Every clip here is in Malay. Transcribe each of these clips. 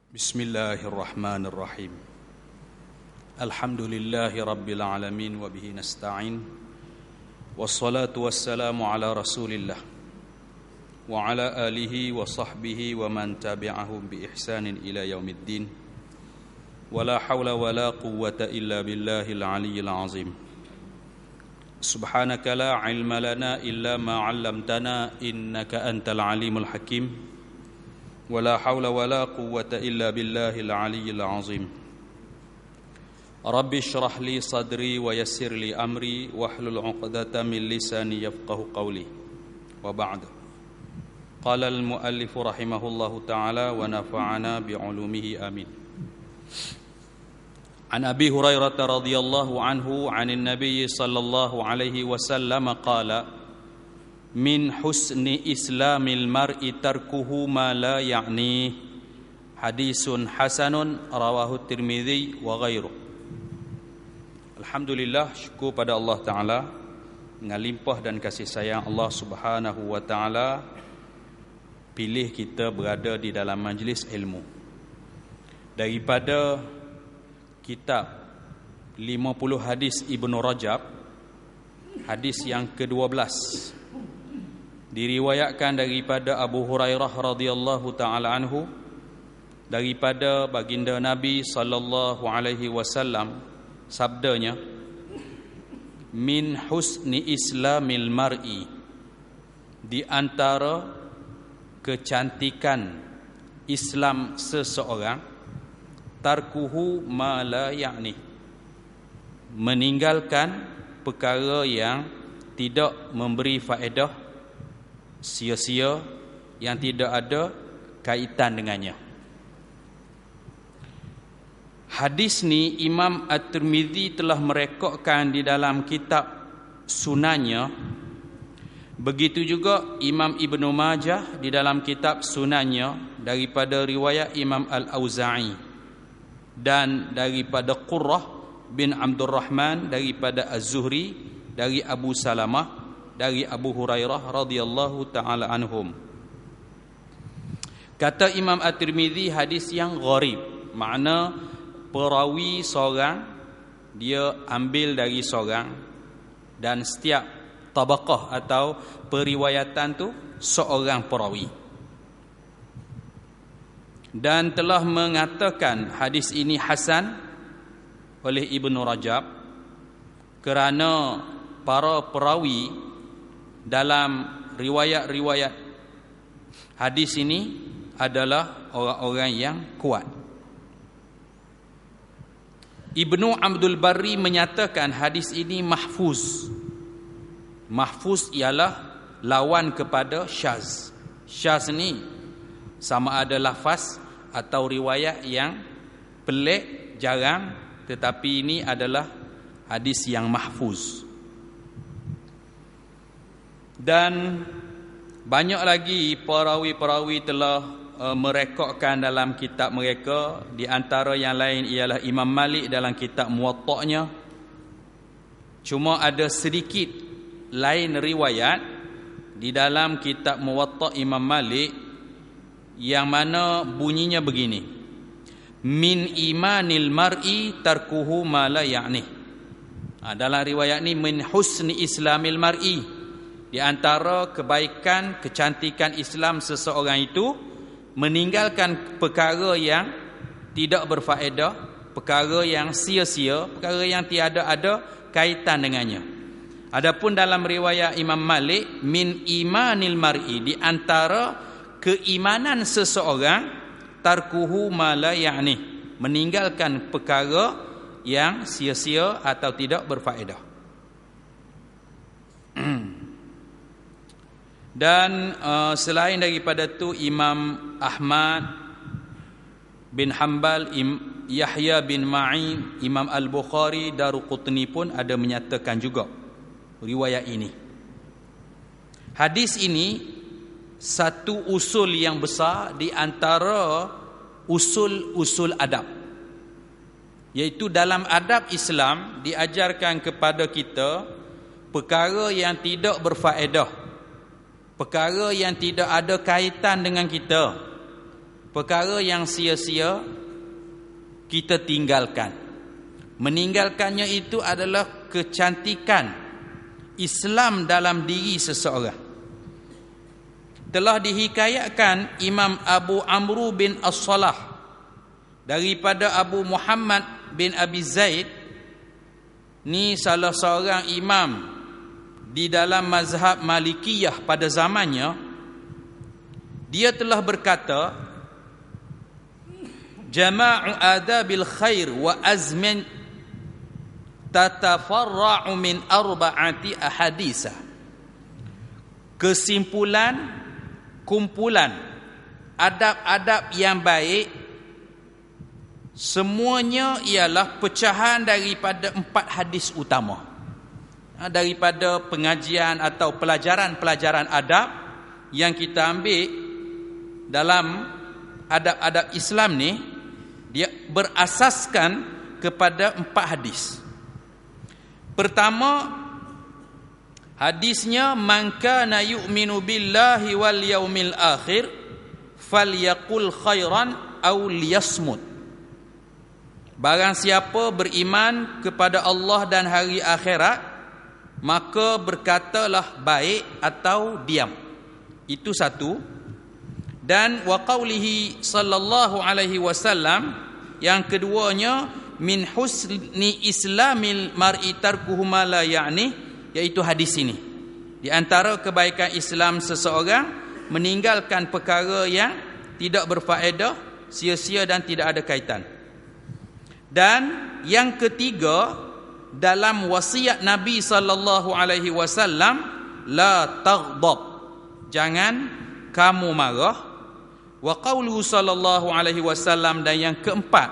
Bismillahirrahmanirrahim. Alhamdulillahi rabbil alamin wa bihi nasta'in. Wassalatu wassalamu ala Rasulillah wa ala alihi wa sahbihi wa man tabi'ahum bi ihsanin ila yaumiddin. Wa la hawla wa la quwwata illa billahil aliyyil azim. Subhanaka la ilma lana illa ma 'allamtana innaka antal alimul hakim. ولا حول ولا قوة إلا بالله العلي العظيم رب اشرح لي صدري ويسر لي أمري واحلل عقدة من لساني يفقه قولي وبعد قال المؤلف رحمه الله تعالى ونفعنا بعلومه آمين عن أبي هريرة رضي الله عنه عن النبي صلى الله عليه وسلم قال min husni islamil mar'i tarkuhu ma la ya'ni hadisun hasanun rawahu Tirmidzi wa ghairuh. Alhamdulillah, syukur pada Allah Ta'ala dengan limpah dan kasih sayang Allah Subhanahu wa Ta'ala pilih kita berada di dalam majlis ilmu. Daripada kitab 50 hadis Ibnu Rajab, hadis yang ke-12 diriwayatkan daripada Abu Hurairah radhiyallahu taala anhu daripada baginda Nabi sallallahu alaihi wasallam, sabdanya, min husni islamil mar'i, di antara kecantikan Islam seseorang, tarkuhu ma la ya'ni, meninggalkan perkara yang tidak memberi faedah, sia-sia, yang tidak ada kaitan dengannya. Hadis ni Imam At-Tirmidzi telah merekodkan di dalam kitab Sunannya. Begitu juga Imam Ibnu Majah di dalam kitab Sunannya daripada riwayat Imam Al-Auza'i, dan daripada Qurrah bin Abdurrahman daripada Az-Zuhri dari Abu Salamah dari Abu Hurairah radhiyallahu taala anhum. Kata Imam At-Tirmidzi, hadis yang gharib, makna perawi seorang dia ambil dari seorang, dan setiap tabaqah atau periwayatan tu seorang perawi. Dan telah mengatakan hadis ini hasan oleh Ibnu Rajab kerana para perawi dalam riwayat-riwayat hadis ini adalah orang-orang yang kuat. Ibnu Abdul Barri menyatakan hadis ini mahfuz. Mahfuz ialah lawan kepada syaz. Syaz ni sama ada lafaz atau riwayat yang pelik, jarang, tetapi ini adalah hadis yang mahfuz. Dan banyak lagi perawi-perawi telah merekodkan dalam kitab mereka. Di antara yang lain ialah Imam Malik dalam kitab Muwatta'nya. Cuma ada sedikit lain riwayat di dalam kitab Muwatta' Imam Malik yang mana bunyinya begini: min imanil mar'i tarkuhu ma la ya'ni. Dalam riwayat ni, min husni islamil mar'i, di antara kebaikan, kecantikan Islam seseorang itu meninggalkan perkara yang tidak berfaedah, perkara yang sia-sia, perkara yang tiada ada kaitan dengannya. Adapun dalam riwayat Imam Malik, min imanil mar'i, di antara keimanan seseorang, tarkuhu ma la ya'ni, meninggalkan perkara yang sia-sia atau tidak berfaedah. Dan selain daripada tu, Imam Ahmad bin Hanbal, Yahya bin Ma'in, Imam Al-Bukhari, Daruqutni pun ada menyatakan juga riwayat ini. Hadis ini satu usul yang besar di antara usul-usul adab, iaitu dalam adab Islam diajarkan kepada kita perkara yang tidak berfaedah, perkara yang tidak ada kaitan dengan kita, perkara yang sia-sia kita tinggalkan. Meninggalkannya itu adalah kecantikan Islam dalam diri seseorang. Telah dihikayatkan Imam Abu Amru bin As-Salah daripada Abu Muhammad bin Abi Zaid, ni salah seorang imam di dalam mazhab Malikiyah pada zamannya. Dia telah berkata, jama'u adabil khair wa azmin tatafarra'u min arba'ati ahadisah. Kesimpulan, kumpulan adab-adab yang baik semuanya ialah pecahan daripada 4 hadis utama. Daripada pengajian atau pelajaran-pelajaran adab yang kita ambil dalam adab-adab Islam ni, dia berasaskan kepada 4 hadis. Pertama, hadisnya, man kana yu'minu billahi wal yaumil akhir falyaqul khairan aw liyasmut. Barang siapa beriman kepada Allah dan hari akhirat, maka berkatalah baik atau diam. Itu satu. Dan wa qaulihi sallallahu alaihi wasallam, yang keduanya, min husni islamil mar'i tarkuhu ma la ya'ni, iaitu hadis ini. Di antara kebaikan Islam seseorang meninggalkan perkara yang tidak berfaedah, sia-sia dan tidak ada kaitan. Dan yang ketiga, dalam wasiat Nabi sallallahu alaihi wasallam, la taghdab, jangan kamu marah. Wa qauluhu sallallahu alaihi wasallam, dan yang keempat,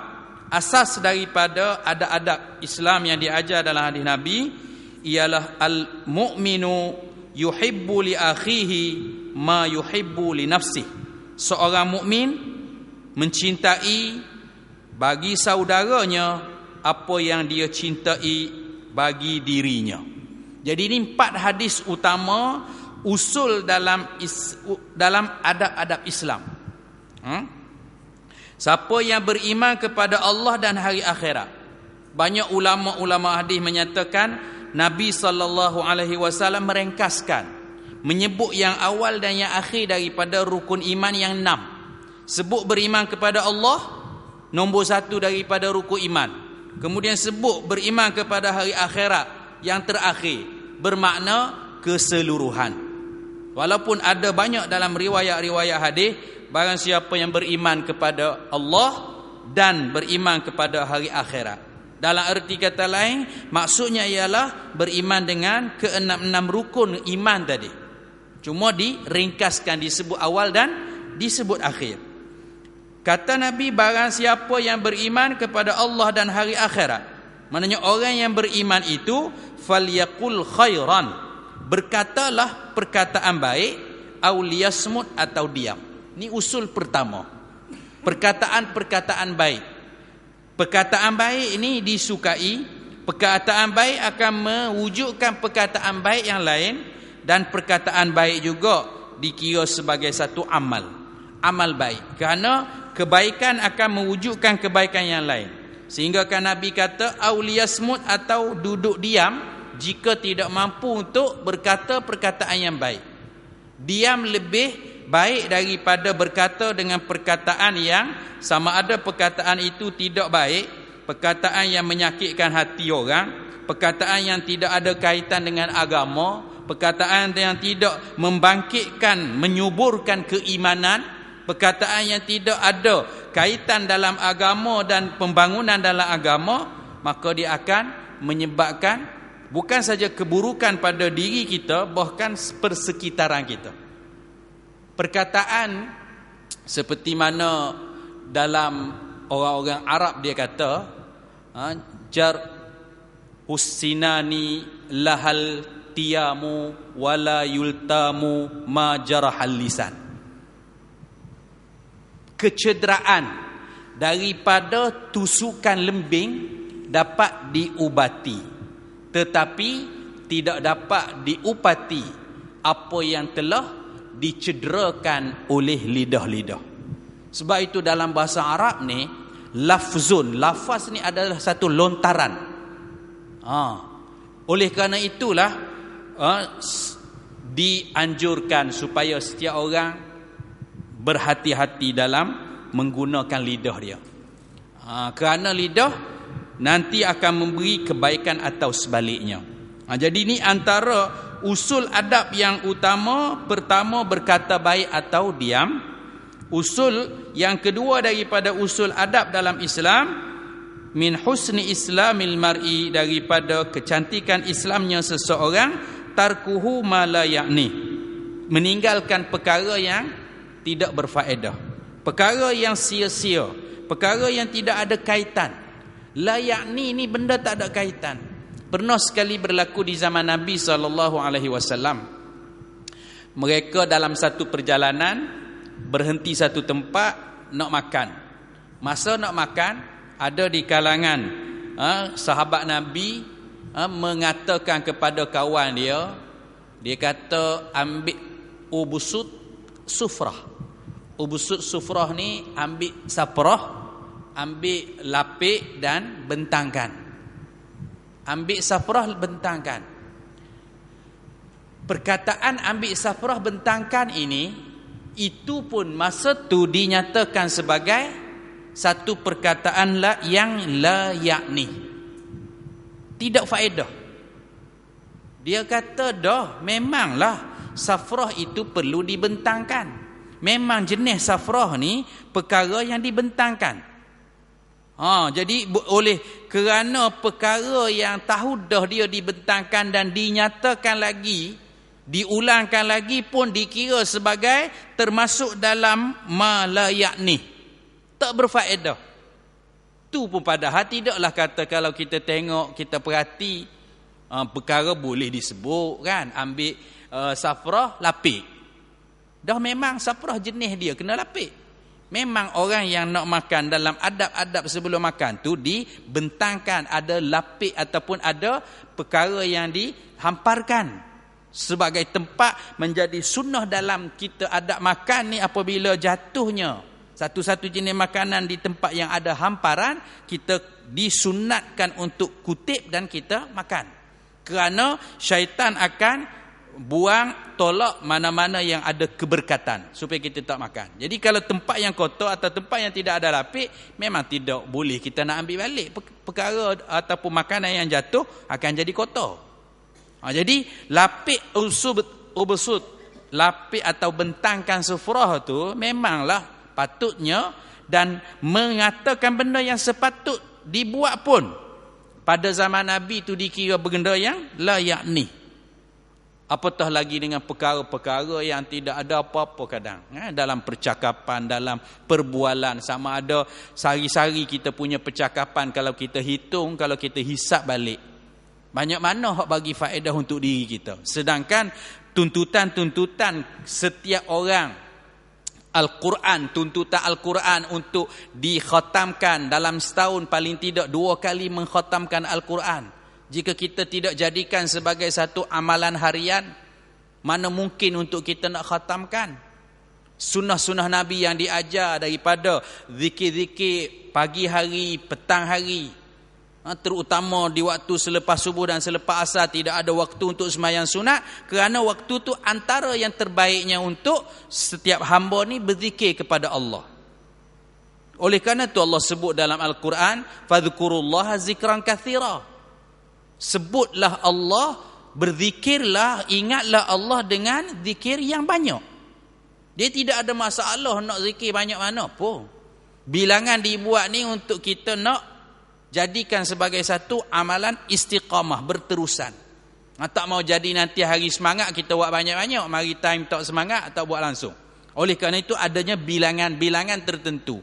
asas daripada adab-adab Islam yang diajar dalam hadis Nabi ialah al-mu'minu yuhibbu li akhihi ma yuhibbu li nafsihi. Seorang mukmin mencintai bagi saudaranya apa yang dia cintai bagi dirinya. Jadi ini 4 hadis utama usul dalam adab-adab Islam. Siapa yang beriman kepada Allah dan hari akhirat. Banyak ulama-ulama hadis menyatakan Nabi SAW merengkaskan, menyebut yang awal dan yang akhir daripada rukun iman yang 6. Sebut beriman kepada Allah, nombor 1 daripada rukun iman. Kemudian sebut beriman kepada hari akhirat, yang terakhir, bermakna keseluruhan. Walaupun ada banyak dalam riwayat-riwayat hadis, barang siapa yang beriman kepada Allah dan beriman kepada hari akhirat. Dalam erti kata lain, maksudnya ialah beriman dengan ke-6 rukun iman tadi. Cuma diringkaskan, disebut awal dan disebut akhir. Kata Nabi, barang siapa yang beriman kepada Allah dan hari akhirat, maknanya orang yang beriman itu, falyaqul khairan, berkatalah perkataan baik, aw liyasmut, atau diam. Ini usul pertama, perkataan-perkataan baik. Perkataan baik ini disukai. Perkataan baik akan mewujudkan perkataan baik yang lain, dan perkataan baik juga dikira sebagai satu amal baik, kerana kebaikan akan mewujudkan kebaikan yang lain. Sehingga kan Nabi kata auliyasmut, atau duduk diam jika tidak mampu untuk berkata perkataan yang baik. Diam lebih baik daripada berkata dengan perkataan yang sama ada perkataan itu tidak baik, perkataan yang menyakitkan hati orang, perkataan yang tidak ada kaitan dengan agama, perkataan yang tidak membangkitkan, menyuburkan keimanan, perkataan yang tidak ada kaitan dalam agama dan pembangunan dalam agama, maka dia akan menyebabkan bukan saja keburukan pada diri kita, bahkan persekitaran kita. Perkataan seperti mana dalam orang-orang Arab dia kata, jar hussinani lahal tiyamu wala yultamu ma jarahal lisan. Kecederaan daripada tusukan lembing dapat diubati, tetapi tidak dapat diupati apa yang telah dicederakan oleh lidah-lidah. Sebab itu dalam bahasa Arab ni, lafzun, lafaz ni adalah satu lontaran. Oleh kerana itulah dianjurkan supaya setiap orang berhati-hati dalam menggunakan lidah dia. Kerana lidah nanti akan memberi kebaikan atau sebaliknya. Jadi ini antara usul adab yang utama. Pertama, berkata baik atau diam. Usul yang kedua daripada usul adab dalam Islam, min husni islamil mar'i, daripada kecantikan Islamnya seseorang, tarkuhu ma la ya'ni, meninggalkan perkara yang tidak berfaedah, perkara yang sia-sia, perkara yang tidak ada kaitan. La ya'ni ni benda tak ada kaitan. Pernah sekali berlaku di zaman Nabi SAW. Mereka dalam satu perjalanan berhenti satu tempat nak makan. Masa nak makan, ada di kalangan sahabat Nabi mengatakan kepada kawan dia, dia kata ambil ubusut sufrah. Ubusut sufrah ni ambil saprah, ambil lapik dan bentangkan. Ambil saprah, bentangkan. Perkataan ambil saprah, bentangkan ini, itu pun masa tu dinyatakan sebagai satu perkataan yang la yakni, tidak faedah. Dia kata dah, memanglah safrah itu perlu dibentangkan. Memang jenis safrah ni perkara yang dibentangkan. Jadi oleh kerana perkara yang tahu dah dia dibentangkan dan dinyatakan lagi, diulangkan lagi pun dikira sebagai termasuk dalam ma la yakni, tak berfaedah. Tu pun padahal tidaklah kata, kalau kita tengok, kita perhati, perkara boleh disebut kan, ambil safrah, lapik. Dah memang safrah jenis dia kena lapik. Memang orang yang nak makan, dalam adab-adab sebelum makan tu dibentangkan, ada lapik ataupun ada perkara yang dihamparkan sebagai tempat. Menjadi sunnah dalam kita adab makan ni, apabila jatuhnya satu-satu jenis makanan di tempat yang ada hamparan, kita disunatkan untuk kutip dan kita makan. Kerana syaitan akan buang, tolak mana-mana yang ada keberkatan supaya kita tak makan. Jadi kalau tempat yang kotor atau tempat yang tidak ada lapik, memang tidak boleh kita nak ambil balik. Perkara ataupun makanan yang jatuh akan jadi kotor. Jadi lapik ubusut, lapik atau bentangkan sufrah tu memanglah patutnya, dan mengatakan benda yang sepatut dibuat pun pada zaman Nabi tu dikira benda yang la yakni. Apatah lagi dengan perkara-perkara yang tidak ada apa-apa kadang dalam percakapan, dalam perbualan. Sama ada sehari-hari kita punya percakapan, kalau kita hitung, kalau kita hisap balik, banyak mana hak bagi faedah untuk diri kita. Sedangkan tuntutan-tuntutan setiap orang, Al-Quran, tuntutan Al-Quran untuk dikhatamkan dalam setahun paling tidak 2 kali mengkhatamkan Al-Quran. Jika kita tidak jadikan sebagai satu amalan harian, mana mungkin untuk kita nak khatamkan? Sunnah-sunnah Nabi yang diajar daripada zikir-zikir pagi hari, petang hari, terutama di waktu selepas subuh dan selepas asar, tidak ada waktu untuk sembahyang sunat, kerana waktu tu antara yang terbaiknya untuk setiap hamba ni berzikir kepada Allah. Oleh kerana tu Allah sebut dalam Al-Quran, fadhkurullaha zikran katsira. Sebutlah Allah, berzikirlah, ingatlah Allah dengan zikir yang banyak. Dia tidak ada masalah nak zikir banyak mana pun. Bilangan dibuat ni untuk kita nak jadikan sebagai satu amalan istiqamah, berterusan. Tak mau jadi nanti hari semangat kita buat banyak-banyak, mari time tak semangat tak buat langsung. Oleh kerana itu adanya bilangan-bilangan tertentu.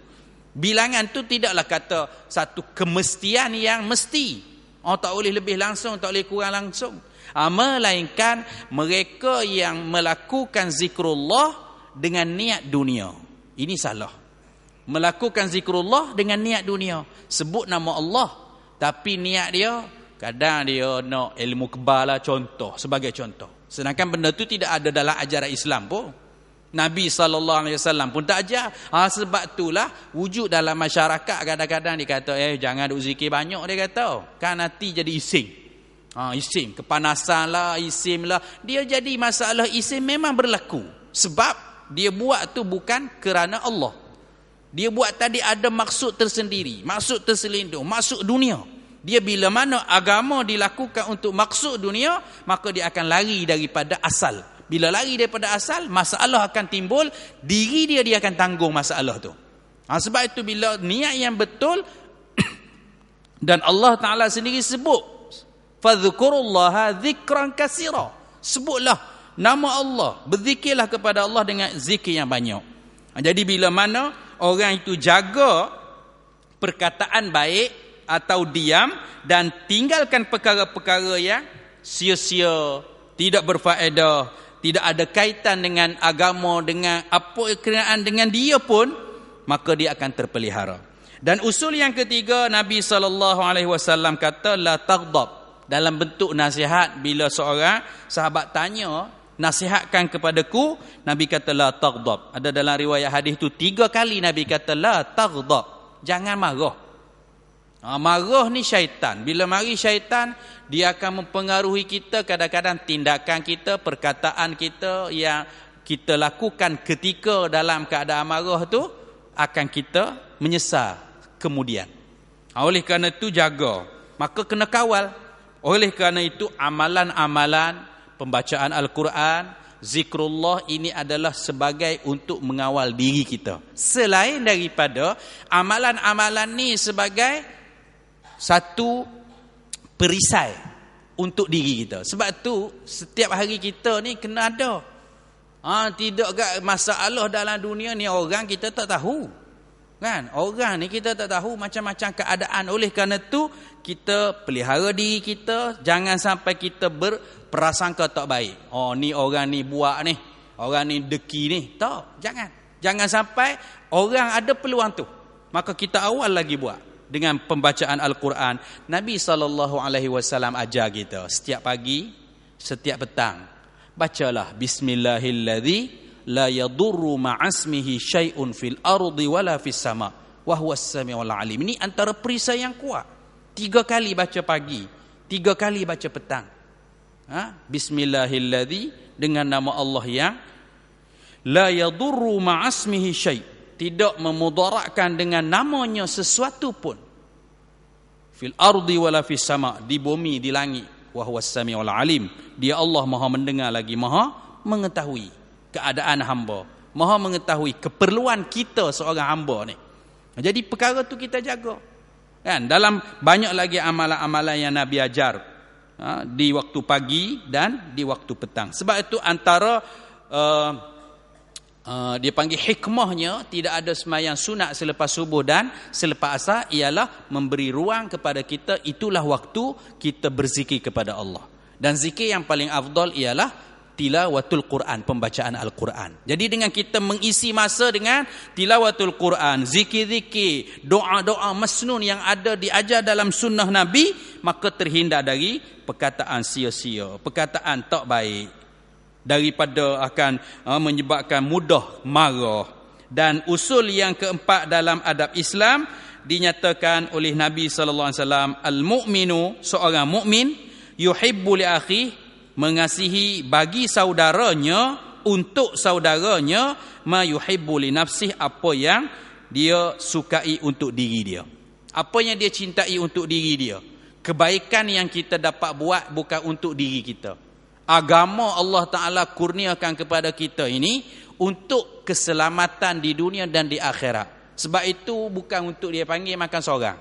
Bilangan tu tidaklah kata satu kemestian yang mesti. Tak boleh lebih langsung, tak boleh kurang langsung. Melainkan mereka yang melakukan zikrullah dengan niat dunia. Ini salah. Melakukan zikrullah dengan niat dunia. Sebut nama Allah, tapi niat dia, kadang dia nak ilmu kebal lah, contoh, sebagai contoh. Sedangkan benda tu tidak ada dalam ajaran Islam pun. Nabi SAW pun tak ajar. Sebab itulah wujud dalam masyarakat kadang-kadang dia kata, jangan duk zikir banyak, dia kata. Kan nanti jadi isim. Isim, kepanasan lah, isim lah. Dia jadi masalah isim memang berlaku. Sebab dia buat tu bukan kerana Allah. Dia buat tadi ada maksud tersendiri, maksud terselindung, maksud dunia. Dia bila mana agama dilakukan untuk maksud dunia, maka dia akan lari daripada asal. Bila lari daripada asal, masalah akan timbul, diri dia akan tanggung masalah tu. Sebab itu bila niat yang betul dan Allah Ta'ala sendiri sebut, fadhkurullaha dzikran katsira. Sebutlah nama Allah, berzikirlah kepada Allah dengan zikir yang banyak. Jadi bila mana orang itu jaga perkataan baik atau diam dan tinggalkan perkara-perkara yang sia-sia, tidak berfaedah, tidak ada kaitan dengan agama, dengan apa kenaan dengan dia pun, maka dia akan terpelihara. Dan usul yang ketiga, Nabi SAW kata la taghdab. Dalam bentuk nasihat, bila seorang sahabat tanya, nasihatkan kepadaku, Nabi kata la taghdab. Ada dalam riwayat hadis tu 3 kali Nabi kata la taghdab. Jangan marah. Marah ni syaitan. Bila mari syaitan, dia akan mempengaruhi kita, kadang-kadang tindakan kita, perkataan kita yang kita lakukan ketika dalam keadaan marah tu akan kita menyesal kemudian. Oleh kerana itu jaga. Maka kena kawal. Oleh kerana itu amalan-amalan pembacaan Al-Quran, zikrullah ini adalah sebagai untuk mengawal diri kita. Selain daripada amalan-amalan ni sebagai satu perisai untuk diri kita. Sebab tu setiap hari kita ni kena ada. Tidak ke masalah dalam dunia ni orang kita tak tahu. Kan? Orang ni kita tak tahu macam-macam keadaan. Oleh kerana tu kita pelihara diri kita, jangan sampai kita berprasangka tak baik. Ni orang ni buat ni, orang ni deki ni. Tak, jangan. Jangan sampai orang ada peluang tu, maka kita awal lagi buat. Dengan pembacaan Al-Quran, Nabi SAW ajar kita setiap pagi, setiap petang, bacalah Bismillahilladzi la yadurru ma'asmihi syai'un fil ardi wala fis sama wa huwas samiul alim. Ini antara perisai yang kuat. 3 kali baca pagi, 3 kali baca petang. Bismillahilladzi, dengan nama Allah yang la yadurru ma'asmihi syai', tidak memudaratkan dengan namanya sesuatu pun, fil ardi wala fis sama, di bumi, di langit, wa huwas samiul alim, dia Allah maha mendengar lagi maha mengetahui keadaan hamba, maha mengetahui keperluan kita seorang hamba ni. Jadi perkara tu kita jaga. Kan? Dalam banyak lagi amalan-amalan yang Nabi ajar di waktu pagi dan di waktu petang. Sebab itu antara dia panggil hikmahnya, tidak ada sembahyang sunat selepas subuh dan selepas asar, ialah memberi ruang kepada kita, itulah waktu kita berzikir kepada Allah. Dan zikir yang paling afdal ialah tilawatul Quran, pembacaan Al-Quran. Jadi dengan kita mengisi masa dengan tilawatul Quran, zikir-zikir, doa-doa masnun yang ada diajar dalam sunnah Nabi, maka terhindar dari perkataan sia-sia, perkataan tak baik, daripada akan menyebabkan mudah marah. Dan usul yang keempat dalam adab Islam dinyatakan oleh Nabi sallallahu alaihi wasallam, al-mu'minu, seorang mukmin, yuhibbu li akhi, mengasihi bagi saudaranya, untuk saudaranya, ma yuhibbu li nafsihi, apa yang dia sukai untuk diri dia, apa yang dia cintai untuk diri dia. Kebaikan yang kita dapat buat bukan untuk diri kita. Agama Allah Ta'ala kurniakan kepada kita ini untuk keselamatan di dunia dan di akhirat. Sebab itu bukan untuk dia panggil makan seorang.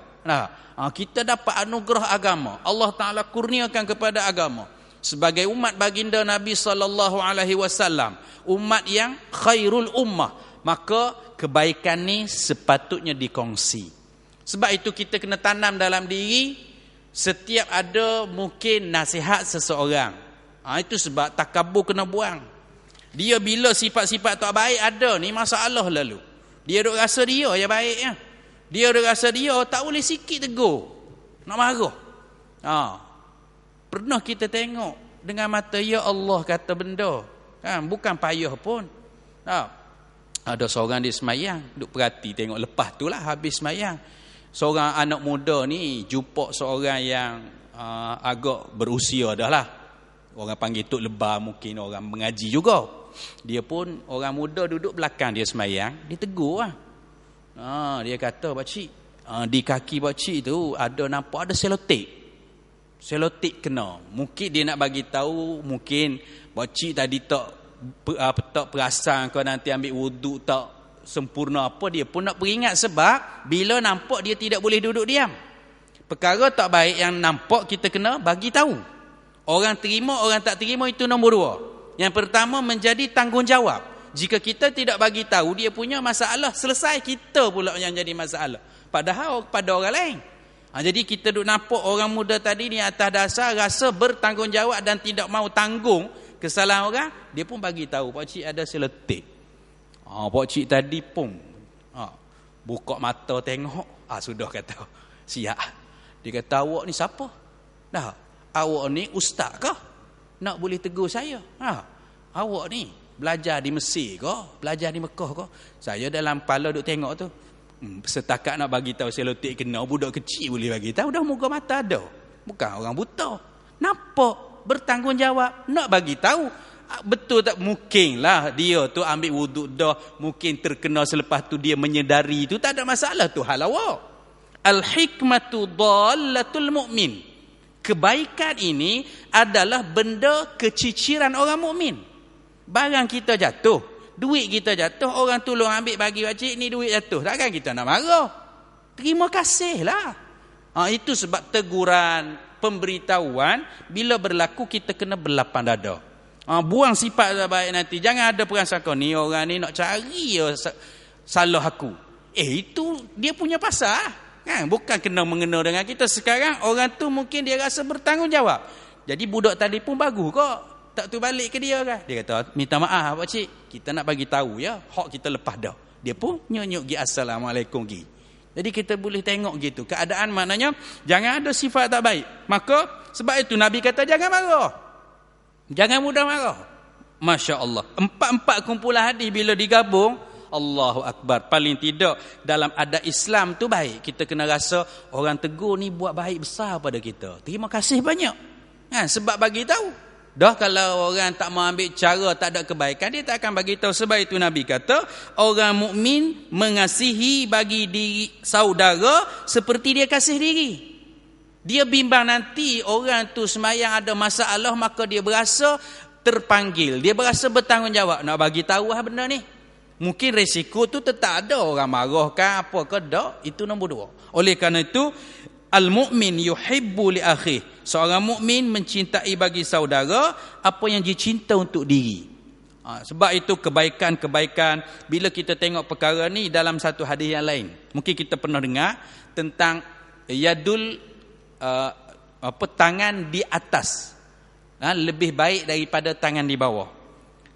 Kita dapat anugerah agama. Allah Ta'ala kurniakan kepada agama. Sebagai umat baginda Nabi SAW, umat yang khairul ummah, maka kebaikan ni sepatutnya dikongsi. Sebab itu kita kena tanam dalam diri, setiap ada mungkin nasihat seseorang, itu sebab takabur kena buang. Dia bila sifat-sifat tak baik ada ni, masalah lalu. Dia duk rasa dia yang baik ya. Dia duk rasa dia tak boleh sikit tegur, nak marah. Pernah kita tengok dengan mata, ya Allah kata benda, kan, bukan payah pun. Ada seorang dia semayang, duk perhati tengok, lepas tu lah habis semayang, seorang anak muda ni jumpa seorang yang agak berusia dah lah. Orang panggil Tok Lebar, mungkin orang mengaji juga. Dia pun orang muda duduk belakang dia semayang, dia tegur lah. Dia kata, pakcik, di kaki pakcik tu nampak ada selotip kena. Mungkin dia nak bagi tahu, mungkin pakcik tadi tak perasan kau nanti ambil wuduk tak sempurna apa, dia pun nak peringat sebab bila nampak dia tidak boleh duduk diam. Perkara tak baik yang nampak kita kena bagi tahu. Orang terima, orang tak terima itu nombor dua. Yang pertama menjadi tanggungjawab. Jika kita tidak bagi tahu dia punya masalah, selesai kita pula yang jadi masalah. Padahal pada orang lain. Jadi kita duk nampak orang muda tadi ni atas dasar rasa bertanggungjawab dan tidak mau tanggung kesalahan orang, dia pun bagi tahu, pakcik ada selotip. Pakcik tadi pun buka mata tengok, sudah kata, siap. Dia kata, awak ni siapa? Dah, awak ni ustaz kah? Nak boleh tegur saya? Awak ni belajar di Mesir kah? Belajar di Mekah kah? Saya dalam kepala duk tengok tu, setakat nak bagi tahu selotip kena, budak kecil boleh bagi tahu, dah muka mata ada. Bukan orang buta. Nampak bertanggungjawab, nak bagi tahu. Betul tak? Mungkinlah dia tu ambil wuduk dah, mungkin terkena selepas tu dia menyedari tu, tak ada masalah tu hal awak. Al-hikmatu dallatul mu'min. Kebaikan ini adalah benda keciciran orang mukmin. Barang kita jatuh, duit kita jatuh, orang tolong ambil bagi pakcik ni duit jatuh, takkan kita nak marah? Terima kasihlah. Itu sebab teguran, pemberitahuan bila berlaku kita kena berlapang dada. Buang sifat tak baik nanti. Jangan ada prasangka ni orang ni nak cari salah aku. Itu dia punya pasal. Bukan kena mengena dengan kita. Sekarang orang tu mungkin dia rasa bertanggungjawab. Jadi budak tadi pun bagus kok. Tak tu balik ke dia kan. Dia kata, minta maaf pakcik, kita nak bagi tahu ya, hak kita lepas dah. Dia pun nyuk-nyuk gi assalamualaikum gi. Jadi kita boleh tengok gitu. Keadaan maknanya jangan ada sifat tak baik. Maka sebab itu Nabi kata jangan marah. Jangan mudah marah. Masya Allah. 4 kumpulan hadis bila digabung, Allahu Akbar. Paling tidak dalam adat Islam tu baik. Kita kena rasa orang tegur ni buat baik besar pada kita. Terima kasih banyak. Sebab bagi tahu. Dah kalau orang tak mau ambil cara, tak ada kebaikan, dia tak akan bagi tahu. Sebab itu Nabi kata, orang mukmin mengasihi bagi diri saudara seperti dia kasih diri. Dia bimbang nanti orang tu semayang ada masalah, maka dia berasa terpanggil, dia berasa bertanggungjawab nak bagi tahu benda ni. Mungkin risiko tu tetap ada, orang marah kan apa ke tak, itu nombor 2. Oleh kerana itu al-mu'min yuhibbu li akhihi. Seorang mukmin mencintai bagi saudara apa yang dia cinta untuk diri. Sebab itu kebaikan-kebaikan, bila kita tengok perkara ni dalam satu hadis yang lain, mungkin kita pernah dengar tentang yadul tangan di atas lebih baik daripada tangan di bawah.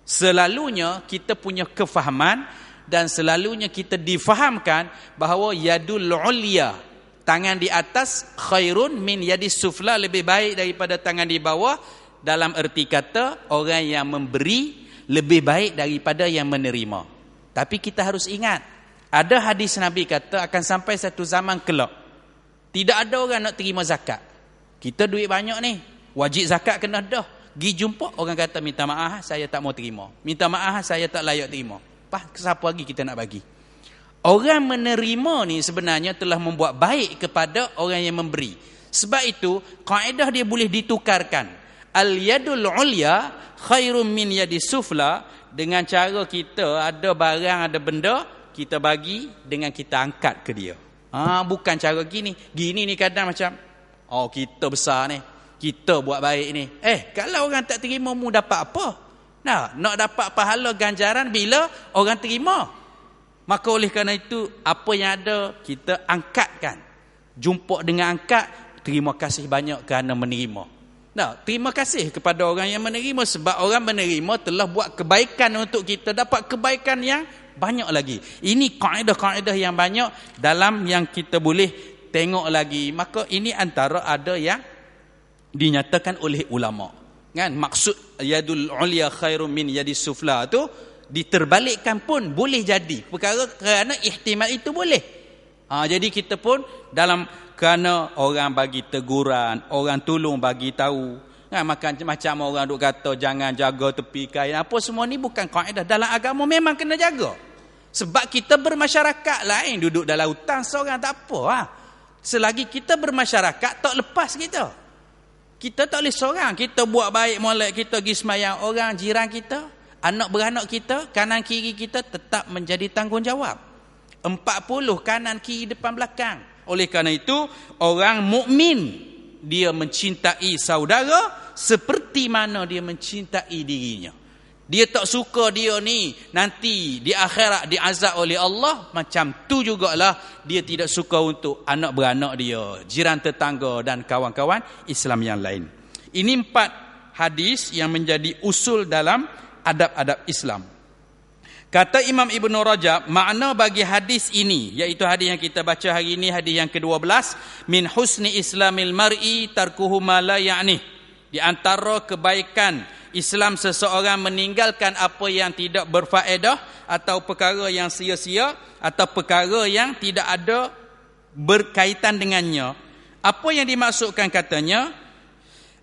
Selalunya kita punya kefahaman dan selalunya kita difahamkan bahawa yadul ulya, tangan di atas, khairun min yadis sufla, lebih baik daripada tangan di bawah. Dalam erti kata, orang yang memberi lebih baik daripada yang menerima. Tapi kita harus ingat, ada hadis Nabi kata akan sampai satu zaman kelak, tidak ada orang nak terima zakat. Kita duit banyak ni, wajib zakat kena dah. Gi jumpa orang kata minta maaf saya tak mau terima, minta maaf saya tak layak terima. Siapa lagi kita nak bagi? Orang menerima ni sebenarnya telah membuat baik kepada orang yang memberi. Sebab itu kaedah dia boleh ditukarkan. Al-yadul ulya khairum min yadis sufla. Dengan cara kita ada barang, ada benda, kita bagi dengan kita angkat ke dia. Bukan cara gini. Gini ni kadang macam, kita besar ni, kita buat baik ni. Kalau orang tak terima, mu dapat apa? Nak dapat pahala ganjaran bila orang terima. Maka oleh kerana itu, apa yang ada kita angkatkan. Jumpa dengan angkat, terima kasih banyak kerana menerima. Terima kasih kepada orang yang menerima, sebab orang menerima telah buat kebaikan untuk kita, dapat kebaikan yang banyak lagi. Ini kaedah-kaedah yang banyak dalam yang kita boleh tengok lagi. Maka ini antara ada yang dinyatakan oleh ulama. Kan maksud yadul ulya khairum min yadis sufla tu, diterbalikkan pun boleh jadi perkara kerana ihtimal itu boleh. Jadi kita pun dalam kerana orang bagi teguran, orang tolong bagi tahu, macam orang duk kata jangan jaga tepi kain, apa semua ni bukan kaedah dalam agama, memang kena jaga. Sebab kita bermasyarakat lain, duduk dalam hutan seorang tak apa. Selagi kita bermasyarakat tak lepas kita. Kita tak boleh seorang, kita buat baik molek kita pergi semayang, orang jiran kita, anak beranak kita, kanan kiri kita tetap menjadi tanggungjawab. 40 kanan kiri depan belakang. Oleh kerana itu orang mukmin dia mencintai saudara seperti mana dia mencintai dirinya. Dia tak suka dia ni nanti di akhirat diazab oleh Allah, macam tu jugalah dia tidak suka untuk anak beranak dia, jiran tetangga dan kawan-kawan Islam yang lain. Ini 4 hadis yang menjadi usul dalam adab-adab Islam. Kata Imam Ibn Rajab, makna bagi hadis ini, iaitu hadis yang kita baca hari ini, hadis yang ke-12, min husni islamil mar'i tarkuhu ma la ya'nih. Di antara kebaikan Islam seseorang meninggalkan apa yang tidak berfaedah atau perkara yang sia-sia atau perkara yang tidak ada berkaitan dengannya. Apa yang dimaksudkan katanya?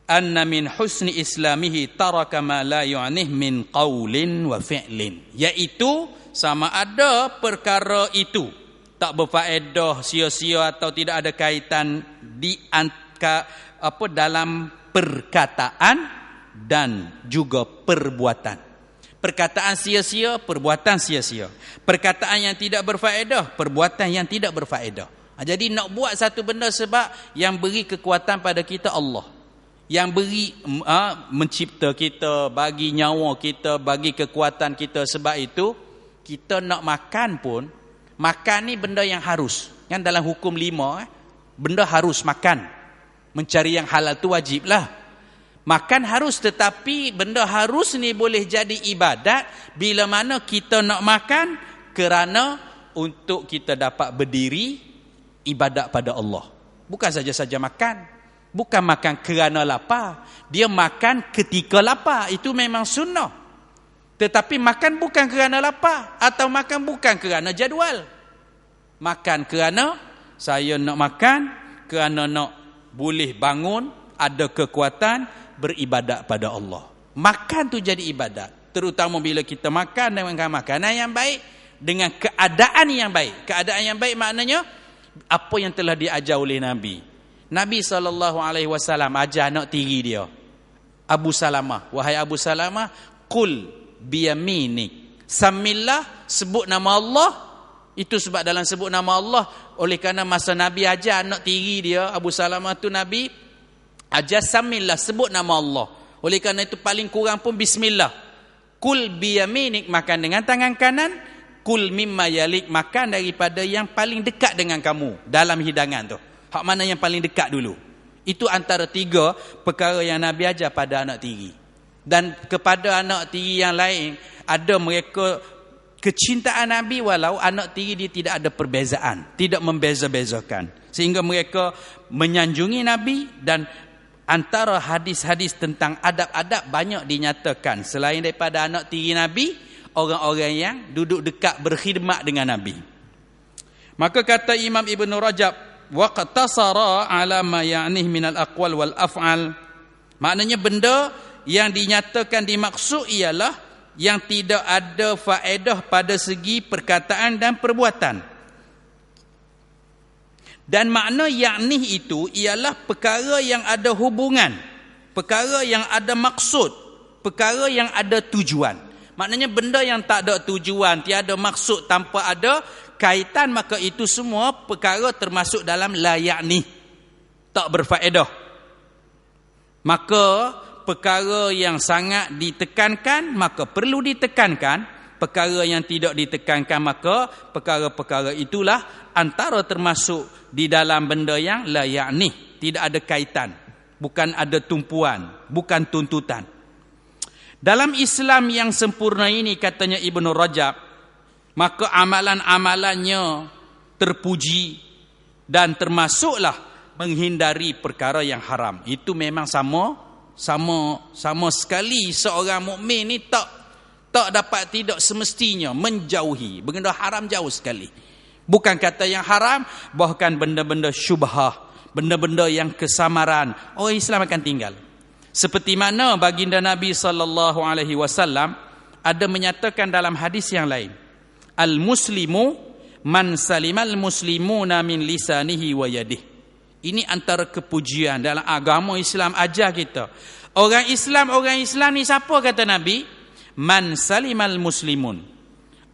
Anna min husni islamihi taraka ma la yu'nih min qaulin wa fi'lin, iaitu sama ada perkara itu tak berfaedah, sia-sia atau tidak ada kaitan di dalam perkataan dan juga perbuatan. Perkataan sia-sia, perbuatan sia-sia. Perkataan yang tidak berfaedah, perbuatan yang tidak berfaedah. Jadi nak buat satu benda sebab yang beri kekuatan pada kita Allah, yang beri mencipta kita, bagi nyawa kita, bagi kekuatan kita. Sebab itu kita nak makan pun, makan ni benda yang harus. Kan dalam hukum 5 benda harus makan. Mencari yang halal tu wajib lah. Makan harus, tetapi benda harus ni boleh jadi ibadat bila mana kita nak makan kerana untuk kita dapat berdiri ibadat pada Allah. Bukan saja-saja makan. Bukan makan kerana lapar. Dia makan ketika lapar. Itu memang sunnah. Tetapi makan bukan kerana lapar. Atau makan bukan kerana jadual. Makan kerana saya nak makan, kerana nak boleh bangun, ada kekuatan, beribadat pada Allah. Makan tu jadi ibadat. Terutama bila kita makan dengan makanan yang baik, dengan keadaan yang baik. Keadaan yang baik maknanya apa yang telah diajar oleh Nabi. Nabi SAW ajar anak tiri dia, Abu Salamah, wahai Abu Salamah, qul biyaminik, samillah, sebut nama Allah. Itu sebab dalam sebut nama Allah, oleh kerana masa Nabi ajar anak tiri dia Abu Salamah tu, Nabi ajar samillah, sebut nama Allah. Oleh kerana itu paling kurang pun bismillah. Qul biyaminik, makan dengan tangan kanan. Qul mimma yalik, makan daripada yang paling dekat dengan kamu dalam hidangan tu. Hak mana yang paling dekat dulu. Itu antara 3 perkara yang Nabi ajar pada anak tiri. Dan kepada anak tiri yang lain, ada mereka kecintaan Nabi walau anak tiri dia tidak ada perbezaan, tidak membeza-bezakan. Sehingga mereka menyanjungi Nabi. Dan antara hadis-hadis tentang adab-adab banyak dinyatakan. Selain daripada anak tiri Nabi, orang-orang yang duduk dekat berkhidmat dengan Nabi. Maka kata Imam Ibn Rajab, waqtasara ala ma ya'nih minal aqwal wal af'al. Maknanya benda yang dinyatakan dimaksud ialah yang tidak ada faedah pada segi perkataan dan perbuatan. Dan makna ya'nih itu ialah perkara yang ada hubungan, perkara yang ada maksud, perkara yang ada tujuan. Maknanya benda yang tak ada tujuan, tiada maksud, tanpa ada kaitan, maka itu semua perkara termasuk dalam la ya'ni, tak berfaedah. Maka perkara yang sangat ditekankan, maka perlu ditekankan. Perkara yang tidak ditekankan, maka perkara-perkara itulah antara termasuk di dalam benda yang la ya'ni, tidak ada kaitan, bukan ada tumpuan, bukan tuntutan. Dalam Islam yang sempurna ini, katanya Ibn Rajab, maka amalan-amalannya terpuji dan termasuklah menghindari perkara yang haram. Itu memang sama sekali seorang mukmin ni Tak dapat tidak semestinya menjauhi. Benda haram jauh sekali. Bukan kata yang haram, bahkan benda-benda syubhah, benda-benda yang kesamaran, orang Islam akan tinggal. Seperti mana baginda Nabi SAW ada menyatakan dalam hadis yang lain, al-muslimu man salimal muslimuna min lisanihi wa yadihi. Ini antara kepujian dalam agama Islam ajar kita. Orang Islam ni siapa kata Nabi? Man salimal muslimun.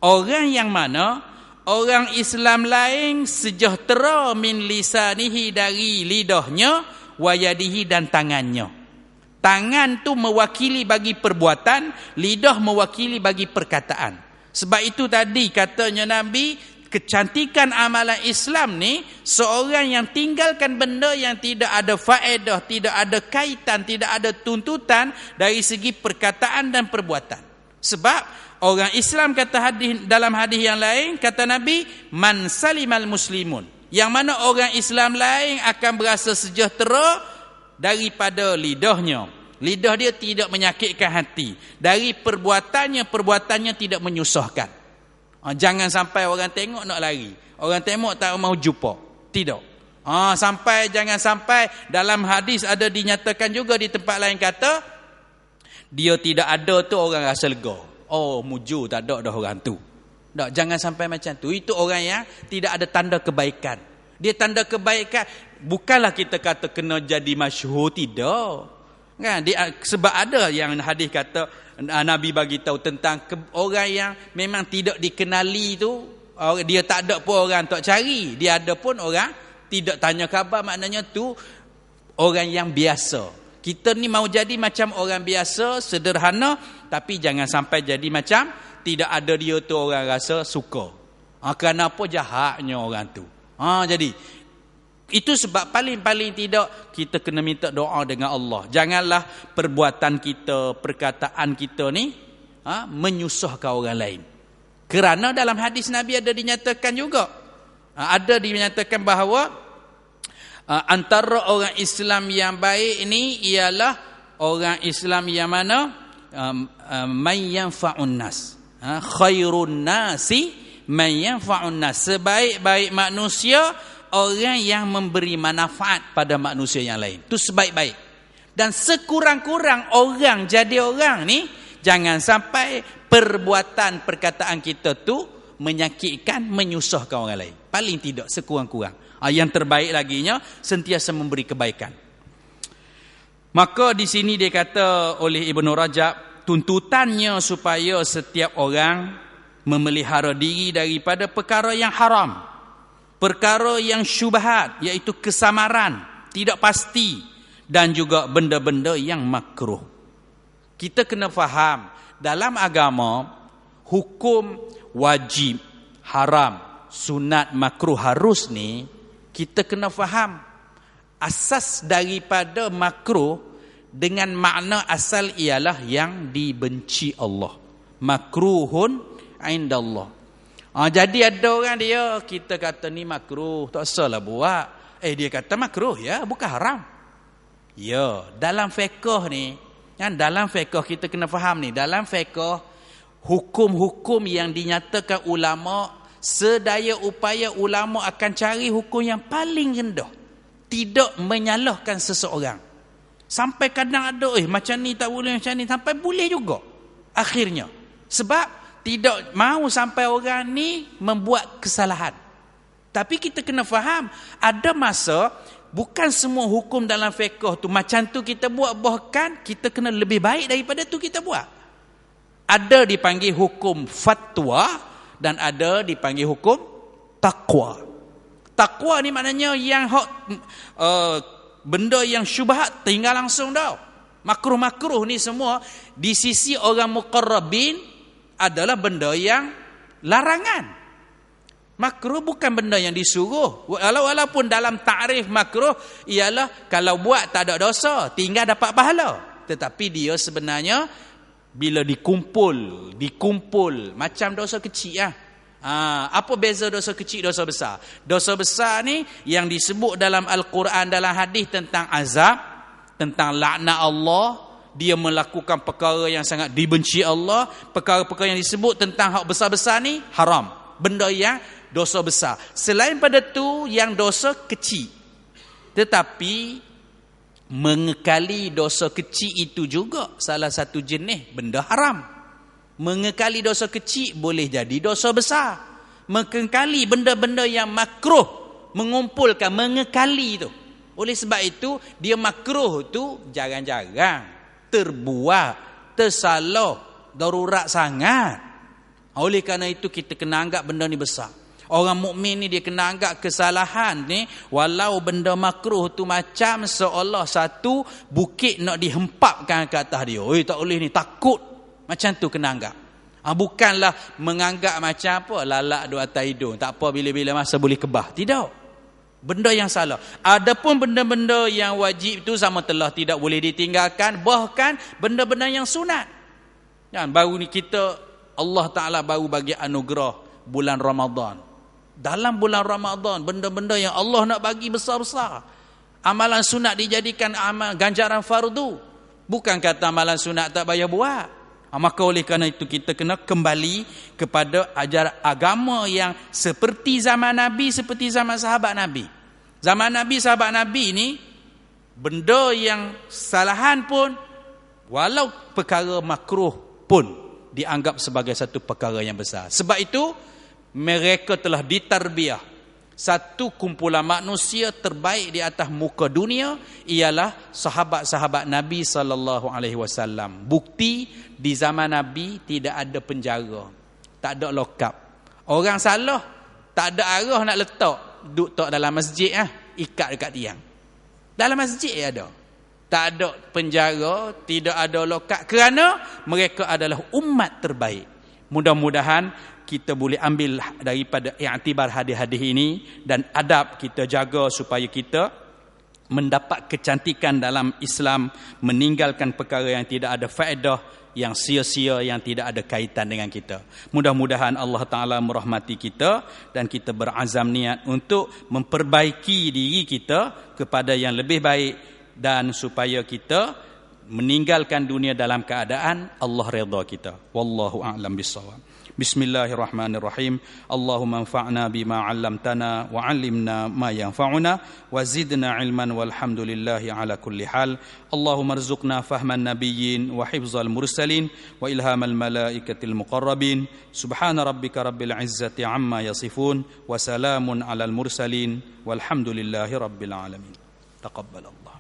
Orang yang mana orang Islam lain sejahtera min lisanihi dari lidahnya wa yadihi dan tangannya. Tangan tu mewakili bagi perbuatan, lidah mewakili bagi perkataan. Sebab itu tadi katanya Nabi, kecantikan amalan Islam ni, seorang yang tinggalkan benda yang tidak ada faedah, tidak ada kaitan, tidak ada tuntutan dari segi perkataan dan perbuatan. Sebab orang Islam kata dalam hadis yang lain, kata Nabi, man salimal muslimun. Yang mana orang Islam lain akan berasa sejahtera daripada lidahnya. Lidah dia tidak menyakitkan hati. Dari perbuatannya tidak menyusahkan. Jangan sampai orang tengok nak lari. Orang tengok tak mau jumpa. Tidak. Jangan sampai dalam hadis ada dinyatakan juga di tempat lain kata, dia tidak ada tu orang rasa lega. Oh, mujur tak ada dah orang tu. Tak, jangan sampai macam tu. Itu orang yang tidak ada tanda kebaikan. Dia tanda kebaikan, bukanlah kita kata kena jadi masyhur, tidak. Kan? Sebab ada yang hadis kata, Nabi bagi tahu tentang orang yang memang tidak dikenali tu, dia tak ada pun orang tak cari. Dia ada pun orang tidak tanya khabar, maknanya tu orang yang biasa. Kita ni mau jadi macam orang biasa, sederhana, tapi jangan sampai jadi macam tidak ada dia tu orang rasa suka. Kerana apa? Jahatnya orang tu. Jadi itu sebab paling-paling tidak kita kena minta doa dengan Allah. Janganlah perbuatan kita, perkataan kita ni menyusahkan orang lain. Kerana dalam hadis Nabi ada dinyatakan juga, ada dinyatakan bahawa antara orang Islam yang baik ini ialah orang Islam yang mana man yanfa'un nas. Khairun nasi man yanfa'un nas. Sebaik-baik manusia orang yang memberi manfaat pada manusia yang lain. Itu sebaik-baik. Dan sekurang-kurang orang jadi orang ni, jangan sampai perbuatan perkataan kita tu menyakitkan, menyusahkan orang lain. Paling tidak sekurang-kurang. Yang terbaik laginya sentiasa memberi kebaikan. Maka di sini dia kata oleh Ibnu Rajab, tuntutannya supaya setiap orang memelihara diri daripada perkara yang haram, perkara yang syubhat, iaitu kesamaran, tidak pasti, dan juga benda-benda yang makruh. Kita kena faham dalam agama, hukum wajib, haram, sunat, makruh, harus ni, kita kena faham asas daripada makruh dengan makna asal ialah yang dibenci Allah. Makruhun indallah. Jadi ada orang dia, kita kata ni makruh, tak salah buat. Dia kata makruh, ya, bukan haram. Ya, dalam fiqh ni, kan, dalam fiqh kita kena faham ni, dalam fiqh hukum-hukum yang dinyatakan ulama, sedaya upaya ulama akan cari hukum yang paling rendah, tidak menyalahkan seseorang. Sampai kadang ada macam ni tak boleh, macam ni, sampai boleh juga akhirnya. Sebab tidak mahu sampai orang ni membuat kesalahan. Tapi kita kena faham, ada masa bukan semua hukum dalam fiqh tu macam tu kita buat, bahkan kita kena lebih baik daripada tu kita buat. Ada dipanggil hukum fatwa dan ada dipanggil hukum takwa. Takwa ni maknanya yang benda yang syubhat tinggal langsung dah. Makruh-makruh ni semua di sisi orang muqarrabin adalah benda yang larangan. Makruh bukan benda yang disuruh. Walaupun dalam takrif makruh ialah kalau buat tak ada dosa, tinggal dapat pahala. Tetapi dia sebenarnya bila dikumpul macam dosa kecil lah. Apa beza dosa kecil, dosa besar? Dosa besar ni yang disebut dalam Al-Quran, dalam hadis tentang azab, tentang laknat Allah, dia melakukan perkara yang sangat dibenci Allah, perkara-perkara yang disebut tentang hak besar-besar ni haram, benda yang dosa besar. Selain pada tu yang dosa kecil. Tetapi mengekali dosa kecil itu juga salah satu jenis benda haram. Mengekali dosa kecil boleh jadi dosa besar. Mengekali benda-benda yang makruh, mengumpulkan, mengekali tu. Oleh sebab itu dia makruh tu jarang-jarang terbuat, tersalah, darurat sangat. Oleh kerana itu kita kena anggap benda ni besar. Orang mukmin ni dia kena anggap kesalahan ni, walau benda makruh tu macam seolah satu bukit nak dihempapkan ke atas dia. Oi, tak boleh ni, takut. Macam tu kena anggap. Bukanlah menganggap macam apa, lalak dua atas hidung, tak apa, bila-bila masa boleh kebah. Tidak. Benda yang salah. Adapun benda-benda yang wajib tu sama telah tidak boleh ditinggalkan, bahkan benda-benda yang sunat. Dan baru ni kita, Allah Ta'ala baru bagi anugerah bulan Ramadan. Dalam bulan Ramadan, benda-benda yang Allah nak bagi besar-besar. Amalan sunat dijadikan amal ganjaran fardu. Bukan kata amalan sunat tak payah buat. Maka oleh kerana itu kita kena kembali kepada ajaran agama yang seperti zaman Nabi, seperti zaman sahabat Nabi. Zaman Nabi, sahabat Nabi ni, benda yang kesalahan pun, walau perkara makruh pun dianggap sebagai satu perkara yang besar. Sebab itu mereka telah ditarbiah. Satu kumpulan manusia terbaik di atas muka dunia ialah sahabat-sahabat Nabi SAW. Bukti di zaman Nabi tidak ada penjara, tak ada lokap. Orang salah tak ada arah nak letak, duduk dalam masjid ikat dekat tiang. Dalam masjid ada. Tak ada penjara, tidak ada lokap, kerana mereka adalah umat terbaik. Mudah-mudahan kita boleh ambil daripada i'tibar hadis-hadis ini dan adab kita jaga supaya kita mendapat kecantikan dalam Islam, meninggalkan perkara yang tidak ada faedah, yang sia-sia, yang tidak ada kaitan dengan kita. Mudah-mudahan Allah Ta'ala merahmati kita dan kita berazam niat untuk memperbaiki diri kita kepada yang lebih baik dan supaya kita meninggalkan dunia dalam keadaan Allah redha kita. Wallahu a'lam bissawab. Bismillahirrahmanirrahim. Allahumma anfa'na bima 'allamtana wa 'allimna ma yanfa'una wa zidna 'ilman walhamdulillahi 'ala kulli hal. Allahumma arzuqna fahman nabiyyin wa hifzal mursalin wa ilhamal malaikatil muqarrabin. Subhana rabbika rabbil 'izzati 'amma yasifun wa salamun 'alal mursalin walhamdulillahi rabbil alamin. Taqabbalallah.